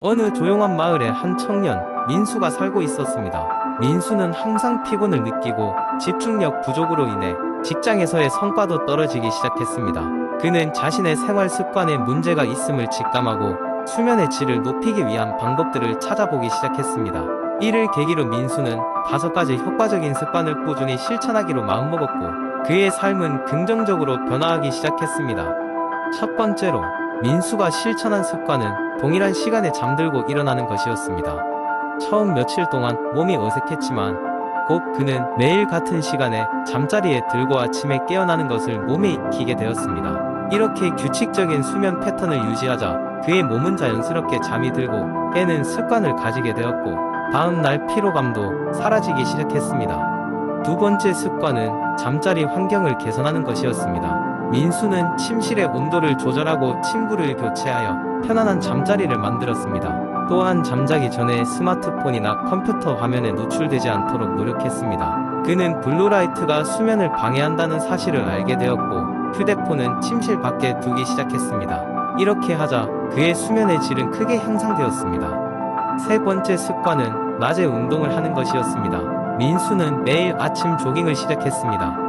어느 조용한 마을에 한 청년, 민수가 살고 있었습니다. 민수는 항상 피곤을 느끼고 집중력 부족으로 인해 직장에서의 성과도 떨어지기 시작했습니다. 그는 자신의 생활 습관에 문제가 있음을 직감하고 수면의 질을 높이기 위한 방법들을 찾아보기 시작했습니다. 이를 계기로 민수는 5가지 효과적인 습관을 꾸준히 실천하기로 마음먹었고 그의 삶은 긍정적으로 변화하기 시작했습니다. 첫 번째로 민수가 실천한 습관은 동일한 시간에 잠들고 일어나는 것이었습니다. 처음 며칠 동안 몸이 어색했지만 곧 그는 매일 같은 시간에 잠자리에 들고 아침에 깨어나는 것을 몸에 익히게 되었습니다. 이렇게 규칙적인 수면 패턴을 유지하자 그의 몸은 자연스럽게 잠이 들고 깨는 습관을 가지게 되었고 다음날 피로감도 사라지기 시작했습니다. 두 번째 습관은 잠자리 환경을 개선하는 것이었습니다. 민수는 침실의 온도를 조절하고 침구를 교체하여 편안한 잠자리를 만들었습니다. 또한 잠자기 전에 스마트폰이나 컴퓨터 화면에 노출되지 않도록 노력했습니다. 그는 블루라이트가 수면을 방해한다는 사실을 알게 되었고 휴대폰은 침실 밖에 두기 시작했습니다. 이렇게 하자 그의 수면의 질은 크게 향상되었습니다. 세 번째 습관은 낮에 운동을 하는 것이었습니다. 민수는 매일 아침 조깅을 시작했습니다.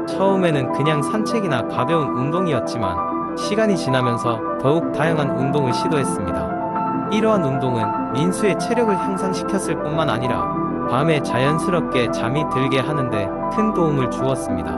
처음에는 그냥 산책이나 가벼운 운동이었지만 시간이 지나면서 더욱 다양한 운동을 시도했습니다. 이러한 운동은 민수의 체력을 향상시켰을 뿐만 아니라 밤에 자연스럽게 잠이 들게 하는데 큰 도움을 주었습니다.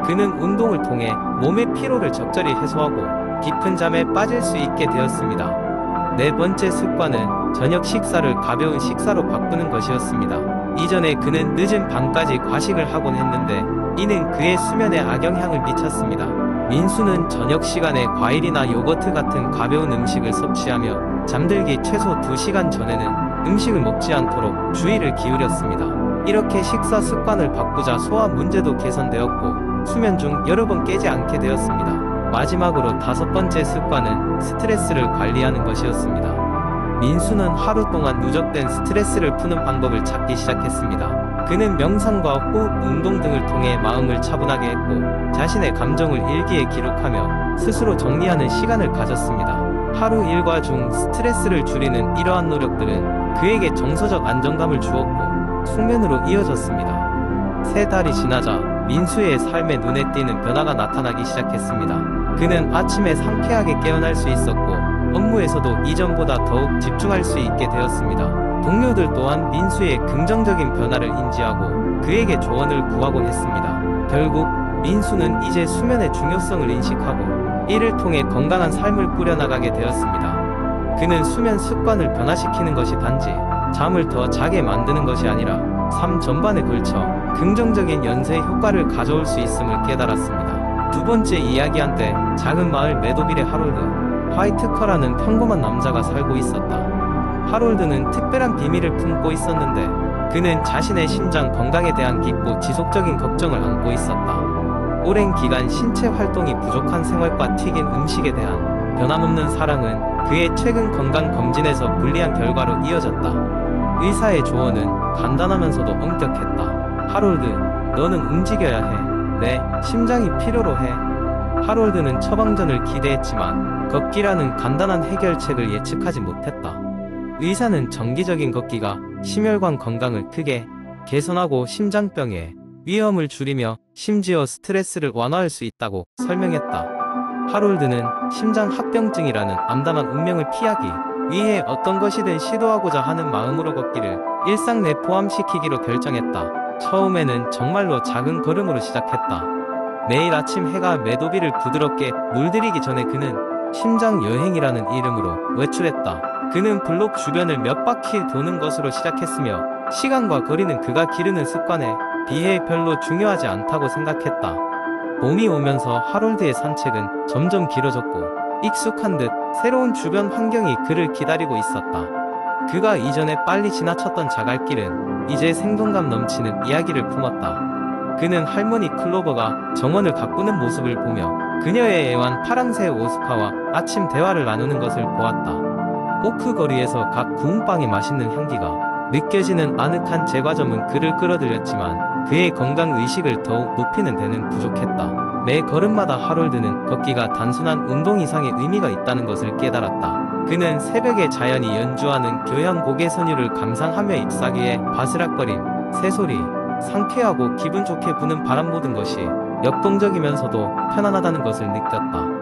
그는 운동을 통해 몸의 피로를 적절히 해소하고 깊은 잠에 빠질 수 있게 되었습니다. 네 번째 습관은 저녁 식사를 가벼운 식사로 바꾸는 것이었습니다. 이전에 그는 늦은 밤까지 과식을 하곤 했는데 이는 그의 수면에 악영향을 미쳤습니다. 민수는 저녁 시간에 과일이나 요거트 같은 가벼운 음식을 섭취하며 잠들기 최소 2시간 전에는 음식을 먹지 않도록 주의를 기울였습니다. 이렇게 식사 습관을 바꾸자 소화 문제도 개선되었고 수면 중 여러 번 깨지 않게 되었습니다. 마지막으로 5번째 습관은 스트레스를 관리하는 것이었습니다. 민수는 하루 동안 누적된 스트레스를 푸는 방법을 찾기 시작했습니다. 그는 명상과 호흡 운동 등을 통해 마음을 차분하게 했고 자신의 감정을 일기에 기록하며 스스로 정리하는 시간을 가졌습니다. 하루 일과 중 스트레스를 줄이는 이러한 노력들은 그에게 정서적 안정감을 주었고 숙면으로 이어졌습니다. 3달이 지나자 민수의 삶에 눈에 띄는 변화가 나타나기 시작했습니다. 그는 아침에 상쾌하게 깨어날 수 있었고 업무에서도 이전보다 더욱 집중할 수 있게 되었습니다. 동료들 또한 민수의 긍정적인 변화를 인지하고 그에게 조언을 구하곤 했습니다. 결국 민수는 이제 수면의 중요성을 인식하고 이를 통해 건강한 삶을 꾸려나가게 되었습니다. 그는 수면 습관을 변화시키는 것이 단지 잠을 더 자게 만드는 것이 아니라 삶 전반에 걸쳐 긍정적인 연쇄 효과를 가져올 수 있음을 깨달았습니다. 두 번째 이야기한때 작은 마을 메도빌의 하롤드, 화이트커라는 평범한 남자가 살고 있었다. 하롤드는 특별한 비밀을 품고 있었는데 그는 자신의 심장 건강에 대한 깊고 지속적인 걱정을 안고 있었다. 오랜 기간 신체 활동이 부족한 생활과 튀긴 음식에 대한 변함없는 사랑은 그의 최근 건강 검진에서 불리한 결과로 이어졌다. 의사의 조언은 간단하면서도 엄격했다. 하롤드, 너는 움직여야 해. 내 심장이 필요로 해. 하롤드는 처방전을 기대했지만 걷기라는 간단한 해결책을 예측하지 못했다. 의사는 정기적인 걷기가 심혈관 건강을 크게 개선하고 심장병의 위험을 줄이며 심지어 스트레스를 완화할 수 있다고 설명했다. 하롤드는 심장합병증이라는 암담한 운명을 피하기 위해 어떤 것이든 시도하고자 하는 마음으로 걷기를 일상 내 포함시키기로 결정했다. 처음에는 정말로 작은 걸음으로 시작했다. 매일 아침 해가 메도비를 부드럽게 물들이기 전에 그는 심장 여행이라는 이름으로 외출했다. 그는 블록 주변을 몇 바퀴 도는 것으로 시작했으며 시간과 거리는 그가 기르는 습관에 비해 별로 중요하지 않다고 생각했다. 봄이 오면서 하롤드의 산책은 점점 길어졌고 익숙한 듯 새로운 주변 환경이 그를 기다리고 있었다. 그가 이전에 빨리 지나쳤던 자갈길은 이제 생동감 넘치는 이야기를 품었다. 그는 할머니 클로버가 정원을 가꾸는 모습을 보며 그녀의 애완 파랑새 오스카와 아침 대화를 나누는 것을 보았다. 오크 거리에서 각 구운빵의 맛있는 향기가 느껴지는 아늑한 제과점은 그를 끌어들였지만 그의 건강의식을 더욱 높이는 데는 부족했다. 매 걸음마다 하롤드는 걷기가 단순한 운동 이상의 의미가 있다는 것을 깨달았다. 그는 새벽에 자연이 연주하는 교향 곡의 선율을 감상하며 잎사귀에 바스락거림, 새소리, 상쾌하고 기분 좋게 부는 바람 모든 것이 역동적이면서도 편안하다는 것을 느꼈다.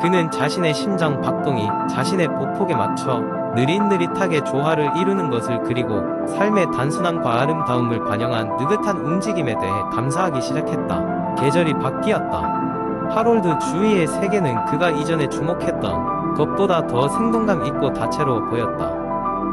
그는 자신의 심장 박동이 자신의 보폭에 맞춰 느릿느릿하게 조화를 이루는 것을 그리고 삶의 단순함과 아름다움을 반영한 느긋한 움직임에 대해 감사하기 시작했다. 계절이 바뀌었다. 하롤드 주위의 세계는 그가 이전에 주목했던 것보다 더 생동감 있고 다채로워 보였다.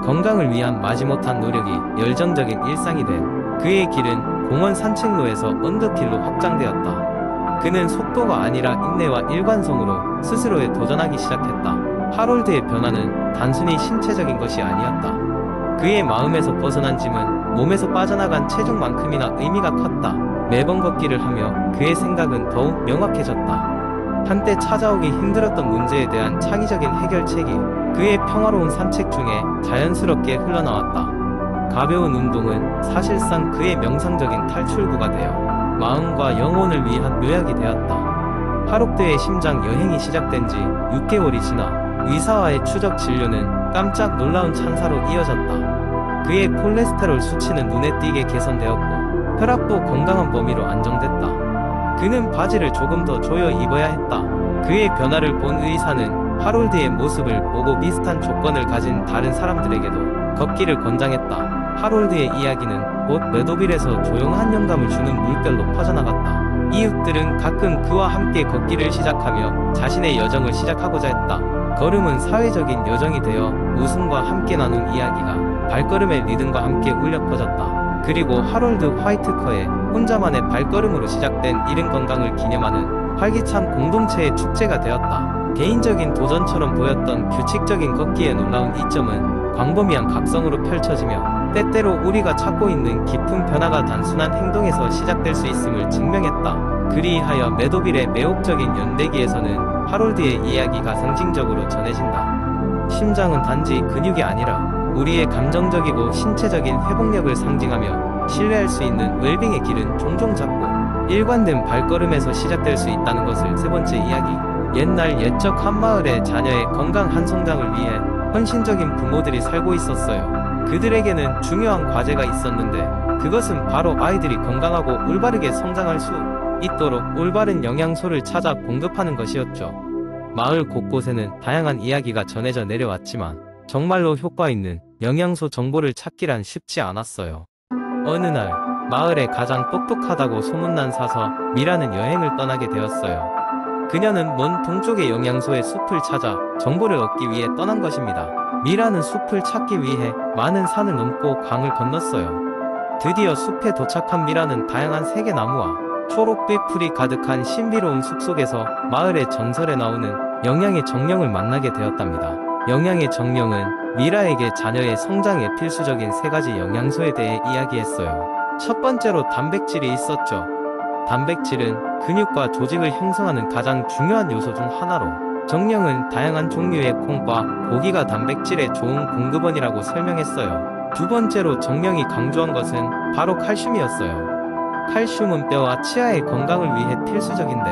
건강을 위한 마지못한 노력이 열정적인 일상이 된 그의 길은 공원 산책로에서 언덕길로 확장되었다. 그는 속도가 아니라 인내와 일관성으로 스스로에 도전하기 시작했다. 하롤드의 변화는 단순히 신체적인 것이 아니었다. 그의 마음에서 벗어난 짐은 몸에서 빠져나간 체중만큼이나 의미가 컸다. 매번 걷기를 하며 그의 생각은 더욱 명확해졌다. 한때 찾아오기 힘들었던 문제에 대한 창의적인 해결책이 그의 평화로운 산책 중에 자연스럽게 흘러나왔다. 가벼운 운동은 사실상 그의 명상적인 탈출구가 되어 마음과 영혼을 위한 묘약이 되었다. 하록드의 심장 여행이 시작된 지 6개월이 지나 의사와의 추적 진료는 깜짝 놀라운 찬사로 이어졌다. 그의 콜레스테롤 수치는 눈에 띄게 개선되었고 혈압도 건강한 범위로 안정됐다. 그는 바지를 조금 더 조여 입어야 했다. 그의 변화를 본 의사는 하롤드의 모습을 보고 비슷한 조건을 가진 다른 사람들에게도 걷기를 권장했다. 하롤드의 이야기는 곧 메도빌에서 조용한 영감을 주는 물결로 퍼져나갔다. 이웃들은 가끔 그와 함께 걷기를 시작하며 자신의 여정을 시작하고자 했다. 걸음은 사회적인 여정이 되어 웃음과 함께 나눈 이야기가 발걸음의 리듬과 함께 울려 퍼졌다. 그리고 하롤드 화이트커의 혼자만의 발걸음으로 시작된 이른 건강을 기념하는 활기찬 공동체의 축제가 되었다. 개인적인 도전처럼 보였던 규칙적인 걷기의 놀라운 이점은 광범위한 각성으로 펼쳐지며 때때로 우리가 찾고 있는 깊은 변화가 단순한 행동에서 시작될 수 있음을 증명했다. 그리하여 메도빌의 매혹적인 연대기에서는 하롤드의 이야기가 상징적으로 전해진다. 심장은 단지 근육이 아니라 우리의 감정적이고 신체적인 회복력을 상징하며 신뢰할 수 있는 웰빙의 길은 종종 작고 일관된 발걸음에서 시작될 수 있다는 것을. 세 번째 이야기. 옛날 옛적 한 마을에 자녀의 건강한 성장을 위해 헌신적인 부모들이 살고 있었어요. 그들에게는 중요한 과제가 있었는데 그것은 바로 아이들이 건강하고 올바르게 성장할 수 있도록 올바른 영양소를 찾아 공급하는 것이었죠. 마을 곳곳에는 다양한 이야기가 전해져 내려왔지만 정말로 효과 있는 영양소 정보를 찾기란 쉽지 않았어요. 어느 날 마을에 가장 똑똑하다고 소문난 사서 미라는 여행을 떠나게 되었어요. 그녀는 먼 동쪽의 영양소의 숲을 찾아 정보를 얻기 위해 떠난 것입니다. 미라는 숲을 찾기 위해 많은 산을 넘고 강을 건넜어요. 드디어 숲에 도착한 미라는 다양한 세계나무와 초록빛 풀이 가득한 신비로운 숲속에서 마을의 전설에 나오는 영양의 정령을 만나게 되었답니다. 영양의 정령은 미라에게 자녀의 성장에 필수적인 3가지 영양소에 대해 이야기했어요. 첫 번째로 단백질이 있었죠. 단백질은 근육과 조직을 형성하는 가장 중요한 요소 중 하나로 정령은 다양한 종류의 콩과 고기가 단백질의 좋은 공급원이라고 설명했어요. 두 번째로 정령이 강조한 것은 바로 칼슘이었어요. 칼슘은 뼈와 치아의 건강을 위해 필수적인데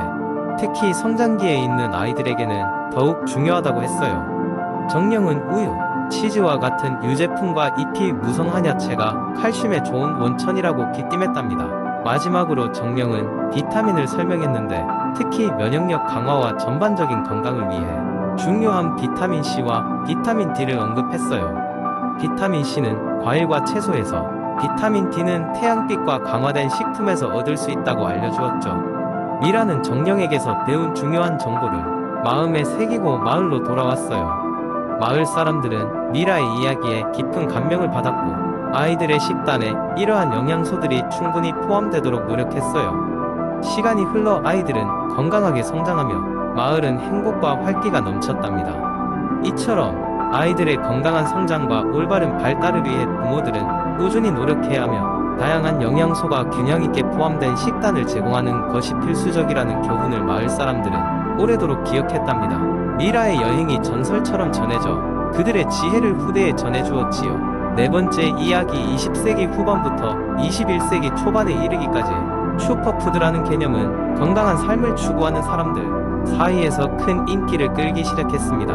특히 성장기에 있는 아이들에게는 더욱 중요하다고 했어요. 정령은 우유, 치즈와 같은 유제품과 잎이 무성한 야채가 칼슘의 좋은 원천이라고 기띔했답니다. 마지막으로 정령은 비타민을 설명했는데 특히 면역력 강화와 전반적인 건강을 위해 중요한 비타민C와 비타민D를 언급했어요. 비타민C는 과일과 채소에서, 비타민D는 태양빛과 강화된 식품에서 얻을 수 있다고 알려주었죠. 미라는 정령에게서 배운 중요한 정보를 마음에 새기고 마을로 돌아왔어요. 마을 사람들은 미라의 이야기에 깊은 감명을 받았고 아이들의 식단에 이러한 영양소들이 충분히 포함되도록 노력했어요. 시간이 흘러 아이들은 건강하게 성장하며 마을은 행복과 활기가 넘쳤답니다. 이처럼 아이들의 건강한 성장과 올바른 발달을 위해 부모들은 꾸준히 노력해야 하며 다양한 영양소가 균형 있게 포함된 식단을 제공하는 것이 필수적이라는 교훈을 마을 사람들은 오래도록 기억했답니다. 미라의 여행이 전설처럼 전해져 그들의 지혜를 후대에 전해주었지요. 네 번째 이야기. 20세기 후반부터 21세기 초반에 이르기까지 슈퍼푸드라는 개념은 건강한 삶을 추구하는 사람들 사이에서 큰 인기를 끌기 시작했습니다.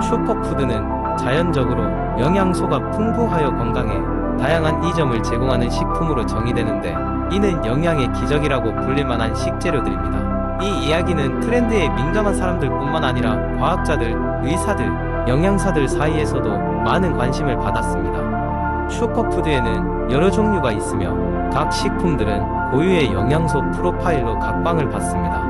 슈퍼푸드는 자연적으로 영양소가 풍부하여 건강에 다양한 이점을 제공하는 식품으로 정의되는데, 이는 영양의 기적이라고 불릴 만한 식재료들입니다. 이 이야기는 트렌드에 민감한 사람들뿐만 아니라 과학자들, 의사들, 영양사들 사이에서도 많은 관심을 받았습니다. 슈퍼푸드에는 여러 종류가 있으며 각 식품들은 고유의 영양소 프로파일로 각광을 받습니다.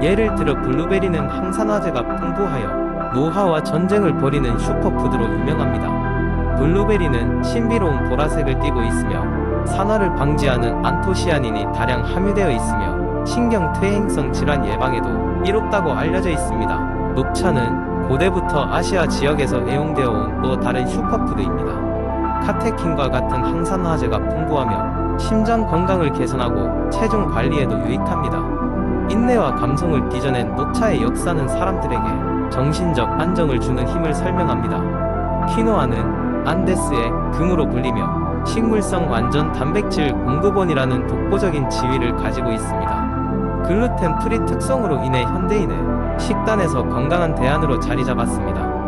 예를 들어 블루베리는 항산화제가 풍부하여 노화와 전쟁을 벌이는 슈퍼푸드로 유명합니다. 블루베리는 신비로운 보라색을 띠고 있으며 산화를 방지하는 안토시아닌이 다량 함유되어 있으며 신경퇴행성 질환 예방에도 이롭다고 알려져 있습니다. 녹차는 고대부터 아시아 지역에서 애용되어 온 또 다른 슈퍼푸드입니다. 카테킨과 같은 항산화제가 풍부하며 심장 건강을 개선하고 체중 관리에도 유익합니다. 인내와 감성을 빚어낸 녹차의 역사는 사람들에게 정신적 안정을 주는 힘을 설명합니다. 퀴노아는 안데스의 금으로 불리며 식물성 완전 단백질 공급원이라는 독보적인 지위를 가지고 있습니다. 글루텐 프리 특성으로 인해 현대인의 식단에서 건강한 대안으로 자리 잡았습니다.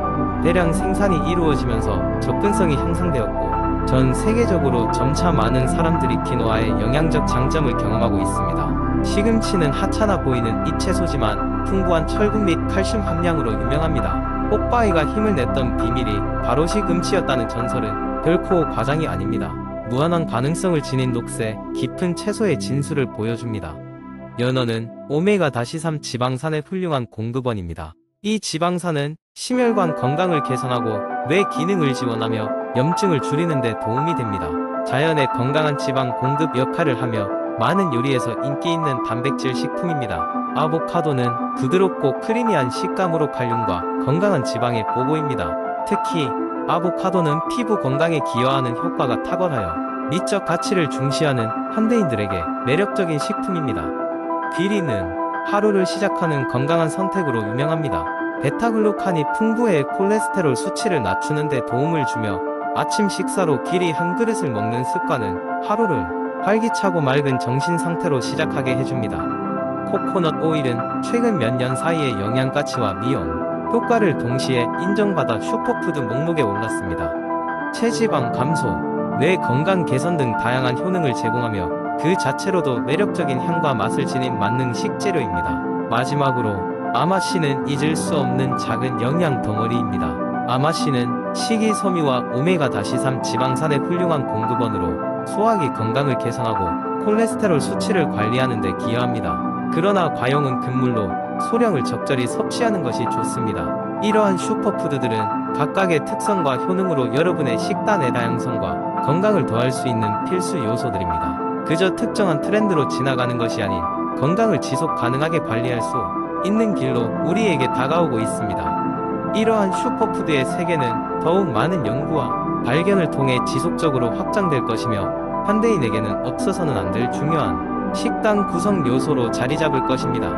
대량 생산이 이루어지면서 접근성이 향상되었고, 전 세계적으로 점차 많은 사람들이 퀴노아의 영양적 장점을 경험하고 있습니다. 시금치는 하찮아 보이는 잎채소지만 풍부한 철분 및 칼슘 함량으로 유명합니다. 뽀빠이가 힘을 냈던 비밀이 바로 시금치였다는 전설은 결코 과장이 아닙니다. 무한한 가능성을 지닌 녹색, 깊은 채소의 진수를 보여줍니다. 연어는 오메가-3 지방산의 훌륭한 공급원입니다. 이 지방산은 심혈관 건강을 개선하고 뇌 기능을 지원하며 염증을 줄이는 데 도움이 됩니다. 자연의 건강한 지방 공급 역할을 하며 많은 요리에서 인기 있는 단백질 식품입니다. 아보카도는 부드럽고 크리미한 식감으로 칼륨과 건강한 지방의 보고입니다. 특히 아보카도는 피부 건강에 기여하는 효과가 탁월하여 미적 가치를 중시하는 현대인들에게 매력적인 식품입니다. 귀리는 하루를 시작하는 건강한 선택으로 유명합니다. 베타글루칸이 풍부해 콜레스테롤 수치를 낮추는 데 도움을 주며 아침 식사로 귀리 한 그릇을 먹는 습관은 하루를 활기차고 맑은 정신 상태로 시작하게 해줍니다. 코코넛 오일은 최근 몇 년 사이에 영양가치와 미용 효과를 동시에 인정받아 슈퍼푸드 목록에 올랐습니다. 체지방 감소, 뇌 건강 개선 등 다양한 효능을 제공하며 그 자체로도 매력적인 향과 맛을 지닌 만능 식재료입니다. 마지막으로 아마씨는 잊을 수 없는 작은 영양 덩어리입니다. 아마씨는 식이섬유와 오메가-3 지방산의 훌륭한 공급원으로 소화기 건강을 개선하고 콜레스테롤 수치를 관리하는 데 기여합니다. 그러나 과용은 금물로 소량을 적절히 섭취하는 것이 좋습니다. 이러한 슈퍼푸드들은 각각의 특성과 효능으로 여러분의 식단의 다양성과 건강을 더할 수 있는 필수 요소들입니다. 그저 특정한 트렌드로 지나가는 것이 아닌 건강을 지속 가능하게 관리할 수 있는 길로 우리에게 다가오고 있습니다. 이러한 슈퍼푸드의 세계는 더욱 많은 연구와 발견을 통해 지속적으로 확장될 것이며 현대인에게는 없어서는 안 될 중요한 식단 구성 요소로 자리 잡을 것입니다.